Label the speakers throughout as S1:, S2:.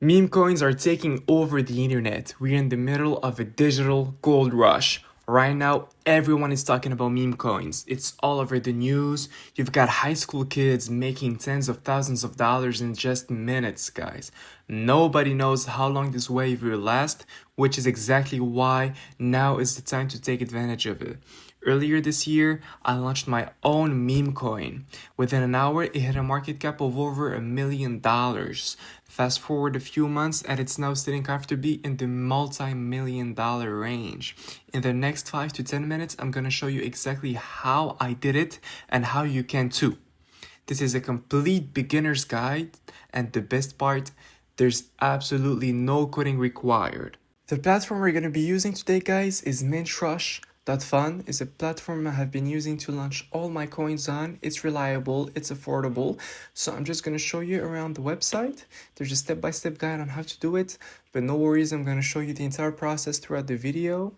S1: Meme coins are taking over the internet. We're in the middle of a digital gold rush. Right now, everyone is talking about meme coins. It's all over the news. You've got high school kids making tens of thousands of dollars in just minutes, guys. Nobody knows how long this wave will last, which is exactly why now is the time to take advantage of it. Earlier this year, I launched my own meme coin. Within an hour, it hit a market cap of over $1 million. Fast forward a few months, and it's now sitting comfortably in the multi-million-dollar range. In the next 5 to 10 minutes, I'm gonna show you exactly how I did it and how you can too. This is a complete beginner's guide, and the best part, there's absolutely no coding required. The platform we're going to be using today, guys, is MintRush.Fun. It's a platform I have been using to launch all my coins on. It's reliable, it's affordable. So I'm just going to show you around the website. There's a step-by-step guide on how to do it, but no worries, I'm going to show you the entire process throughout the video.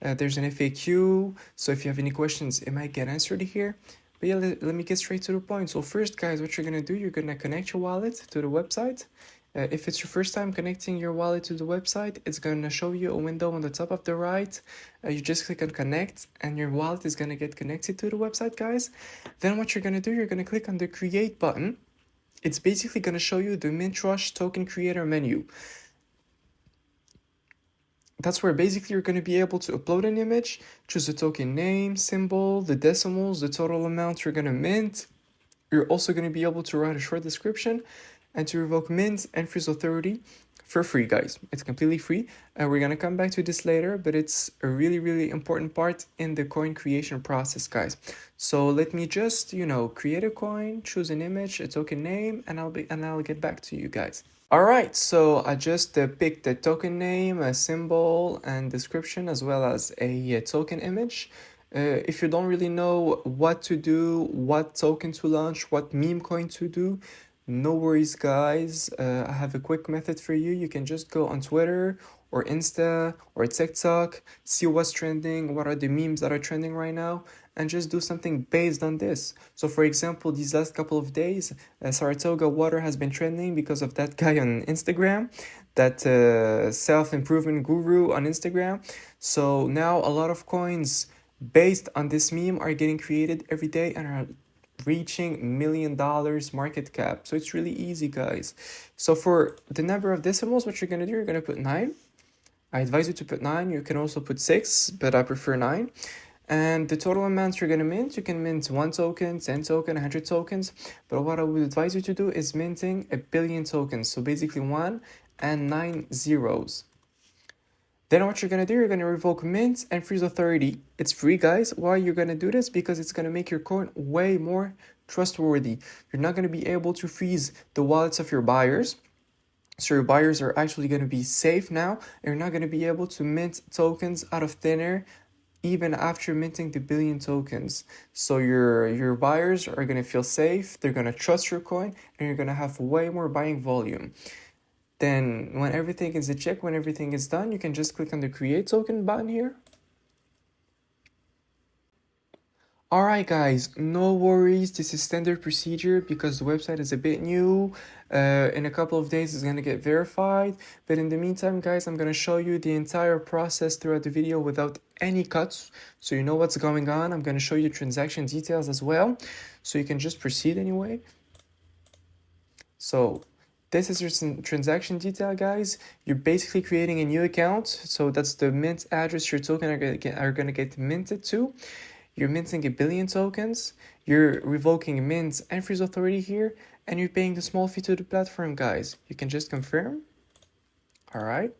S1: There's an FAQ, so if you have any questions, it might get answered here. But yeah, let me get straight to the point. So first, guys, what you're going to do, you're going to connect your wallet to the website. If it's your first time connecting your wallet to the website, it's going to show you a window on the top of the right. You just click on connect and your wallet is going to get connected to the website, guys. Then what you're going to do, you're going to click on the create button. It's basically going to show you the MintRush token creator menu. That's where basically you're going to be able to upload an image, choose the token name, symbol, the decimals, the total amount you're going to mint. You're also going to be able to write a short description and to revoke mint and freeze authority for free, guys. It's completely free. We're going to come back to this later, but it's a really important part in the coin creation process, guys. So let me just, create a coin, choose an image, a token name, and I'll get back to you guys. All right, so I just picked a token name, a symbol, and description, as well as a token image. If you don't really know what to do, what token to launch, what meme coin to do, no worries, guys. I have a quick method for you. You can just go on Twitter or Insta or TikTok, see what's trending, what are the memes that are trending right now, and just do something based on this. So for example, these last couple of days, Saratoga water has been trending because of that guy on Instagram, that self-improvement guru on Instagram. So now a lot of coins based on this meme are getting created every day and are reaching $1 million market cap. So it's really easy, guys. So for the number of decimals, what you're going to do, you're going to put 9. I advise you to put 9. You can also put 6, but I prefer 9. And the total amount you're going to mint, you can mint 1 token, 10 token, 100 tokens. But what I would advise you to do is minting 1 billion tokens. So basically 1 and 9 zeros. Then what you're going to do, you're going to revoke mint and freeze authority. It's free, guys. Why you're going to do this? Because it's going to make your coin way more trustworthy. You're not going to be able to freeze the wallets of your buyers. So your buyers are actually going to be safe now. And you're not going to be able to mint tokens out of thin air even after minting the 1 billion tokens. So your buyers are going to feel safe. They're going to trust your coin and you're going to have way more buying volume. Then when everything is a check, when everything is done, you can just click on the create token button here. Alright guys, no worries, this is standard procedure because the website is a bit new. In a couple of days it's going to get verified, but in the meantime guys, I'm going to show you the entire process throughout the video without any cuts, so you know what's going on. I'm going to show you transaction details as well, so you can just proceed anyway. So this is your transaction detail, guys. You're basically creating a new account. So that's the mint address your token are gonna get minted to. You're minting 1 billion tokens. You're revoking mint and freeze authority here. And you're paying the small fee to the platform, guys. You can just confirm. All right.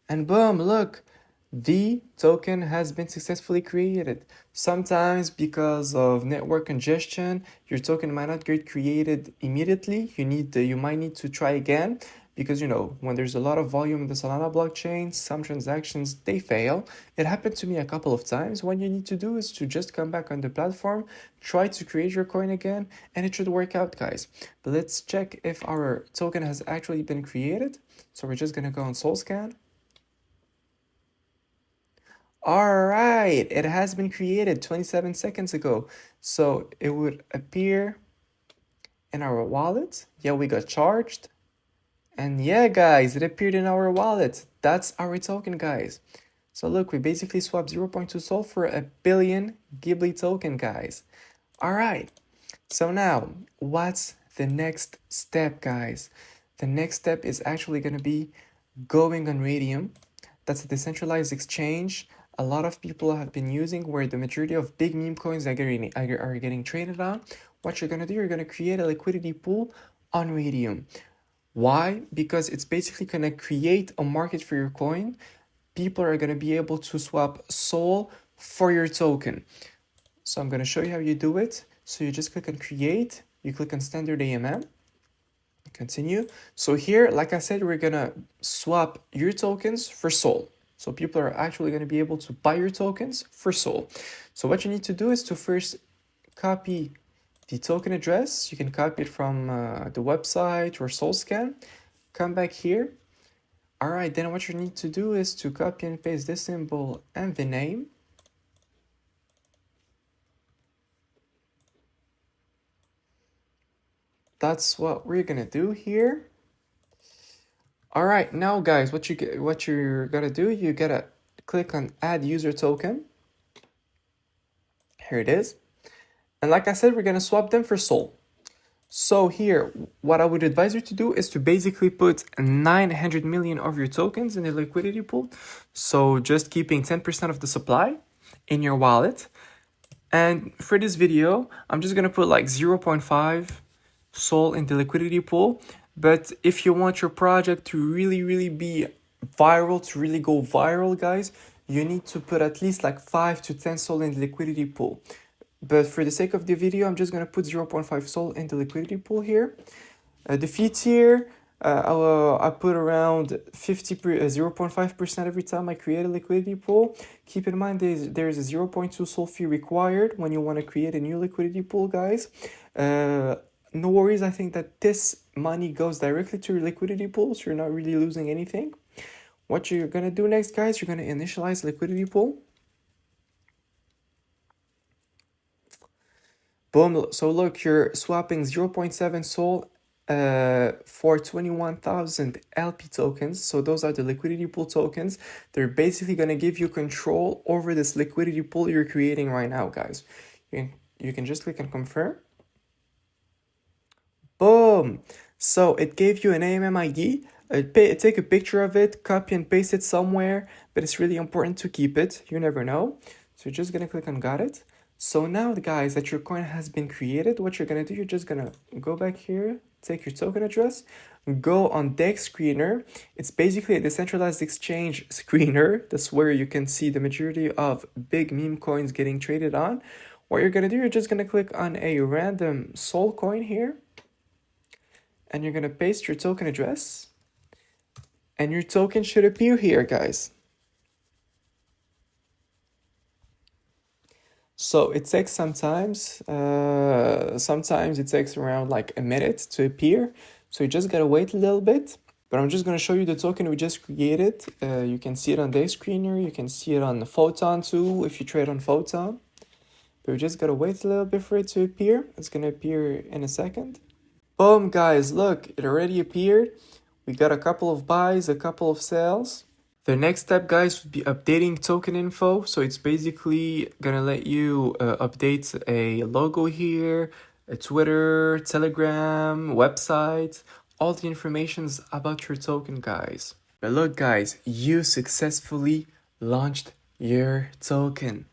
S1: And boom, look. The token has been successfully created. Sometimes because of network congestion, your token might not get created immediately. You might need to try again because when there's a lot of volume in the Solana blockchain, some transactions they fail. It happened to me a couple of times. What you need to do is to just come back on the platform, try to create your coin again, and it should work out, guys. But let's check if our token has actually been created. So we're just gonna go on SolScan. All right, it has been created 27 seconds ago. So it would appear in our wallet. Yeah, we got charged. And yeah, guys, it appeared in our wallet. That's our token, guys. So look, we basically swapped 0.2 Sol for a billion Ghibli token, guys. All right. So now, what's the next step, guys? The next step is actually going to be going on Raydium. That's a decentralized exchange a lot of people have been using, where the majority of big meme coins are getting traded on. What you're going to do, you're going to create a liquidity pool on Raydium. Why? Because it's basically going to create a market for your coin. People are going to be able to swap Sol for your token. So I'm going to show you how you do it. So you just click on create, you click on standard AMM, continue. So here, like I said, we're going to swap your tokens for Sol. So people are actually going to be able to buy your tokens for Sol. So what you need to do is to first copy the token address. You can copy it from the website or SolScan. Come back here. All right, then what you need to do is to copy and paste this symbol and the name. That's what we're gonna do here. All right, now guys, what you're gonna do, you gotta click on add user token. Here it is. And like I said, we're gonna swap them for Sol. So here, what I would advise you to do is to basically put 900 million of your tokens in the liquidity pool. So just keeping 10% of the supply in your wallet. And for this video, I'm just gonna put like 0.5 Sol in the liquidity pool. But if you want your project to really be viral, to really go viral, guys, you need to put at least like 5 to 10 Sol in the liquidity pool. But for the sake of the video, I'm just going to put 0.5 Sol in the liquidity pool here. The fee tier, I put around 0.5% every time I create a liquidity pool. Keep in mind there's a 0.2 Sol fee required when you want to create a new liquidity pool, guys. No worries, I think that this money goes directly to your liquidity pool, so you're not really losing anything. What you're going to do next, guys, you're going to initialize liquidity pool. Boom. So look, you're swapping 0.7 Sol for 21,000 LP tokens. So those are the liquidity pool tokens. They're basically going to give you control over this liquidity pool you're creating right now, guys. You can just click on confirm. Boom. So it gave you an AMM ID. Take a picture of it, copy and paste it somewhere, but it's really important to keep it. You never know. So you're just going to click on got it. So now, guys, that your coin has been created, what you're going to do, you're just going to go back here, take your token address, go on DEX screener. It's basically a decentralized exchange screener. That's where you can see the majority of big meme coins getting traded on. What you're going to do, you're just going to click on a random Sol coin here, and you're going to paste your token address, and your token should appear here, guys. So it takes sometimes it takes around like a minute to appear. So you just gotta wait a little bit. But I'm just gonna show you the token we just created. You can see it on DEX screener. You can see it on the Photon too if you trade on Photon. But we just gotta wait a little bit for it to appear. It's gonna appear in a second. Boom, guys, look, it already appeared. We got a couple of buys, a couple of sales. The next step, guys, would be updating token info. So it's basically gonna let you update a logo here, a Twitter, Telegram, website, all the informations about your token, guys. But look, guys, you successfully launched your token.